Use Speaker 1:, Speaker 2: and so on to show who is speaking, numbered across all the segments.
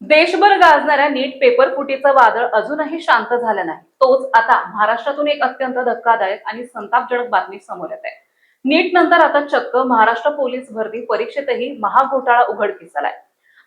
Speaker 1: देशभर गाजणाऱ्या नीट पेपर फुटीचं वादळ अजूनही शांत झालं नाही. तोच आता महाराष्ट्रातून एक अत्यंत धक्कादायक आणि संतापजनक बातमी समोर येत आहे. नीट नंतर आता चक्क महाराष्ट्र पोलीस भरती परीक्षेतही महाघोटाळा उघडकीस आलाय.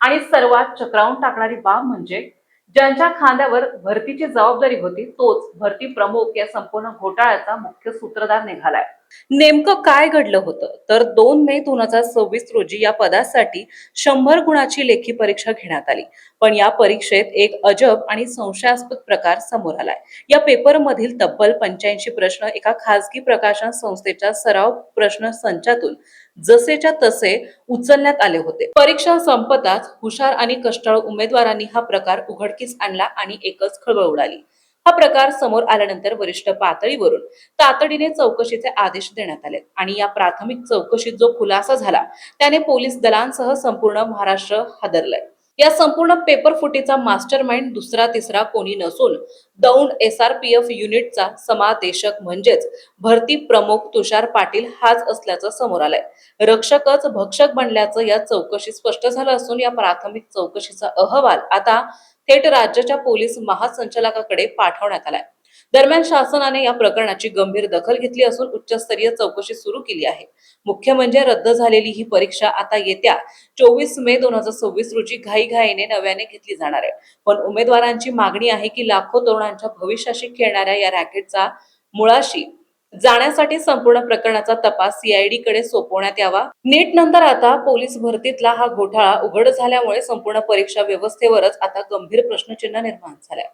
Speaker 1: आणि सर्वात चक्रावून टाकणारी बाब म्हणजे ज्यांच्या खांद्यावर भरतीची जबाबदारी होती तोच भरती प्रमुख या संपूर्ण घोटाळ्याचा मुख्य सूत्रधार निघालाय. नेमकं काय घडलं होतं तर 2 मे 2026 रोजी या पदासाठी 100 गुणाची लेखी परीक्षा घेण्यात आली. पण या परीक्षेत एक अजब आणि संशयास्पद प्रकार समोर आलाय. या पेपरमधील तब्बल 85 प्रश्न एका खासगी प्रकाशन संस्थेच्या सराव प्रश्न संचातून जसेच्या तसे उचलण्यात आले होते. परीक्षा संपताच हुशार आणि कष्टाळू उमेदवारांनी हा प्रकार उघडकीस आणला आणि एकच खळबळ उडाली. हा प्रकार समोर आल्यानंतर वरिष्ठ पातळीवरून तातडीने चौकशीचे आदेश देण्यात आले आणि या प्राथमिक चौकशीत जो खुलासा झाला त्याने पोलीस दलांसह संपूर्ण महाराष्ट्र हादरलंय. या संपूर्ण पेपर फुटीचा मास्टरमाइंड दुसरा तिसरा कोणी नसून दौंड SRPF युनिटचा समादेशक म्हणजेच भरती प्रमुख तुषार पाटील हाच असल्याचं समोर आलंय. रक्षकच भक्षक बनल्याचं या चौकशीत स्पष्ट झालं असून या प्राथमिक चौकशीचा अहवाल आता थेट राज्याच्या पोलीस महासंचालकाकडे पाठवण्यात आलाय. दरम्यान शासनाने या प्रकरणाची गंभीर दखल घेतली असून उच्चस्तरीय चौकशी सुरू केली आहे. मुख्य म्हणजे रद्द झालेली ही परीक्षा आता येत्या 24 मे 2026 रोजी घाईघाईने नव्याने घेतली जाणार आहे. पण उमेदवारांची मागणी आहे की लाखो तरुणांच्या भविष्याशी खेळणाऱ्या या रॅकेटचा मुळाशी जाण्यासाठी संपूर्ण प्रकरणाचा तपास CID कडे सोपवण्यात यावा. नीट नंतर आता पोलीस भरतीतला हा घोटाळा उघड झाल्यामुळे संपूर्ण परीक्षा व्यवस्थेवरच आता गंभीर प्रश्नचिन्ह निर्माण झालंय.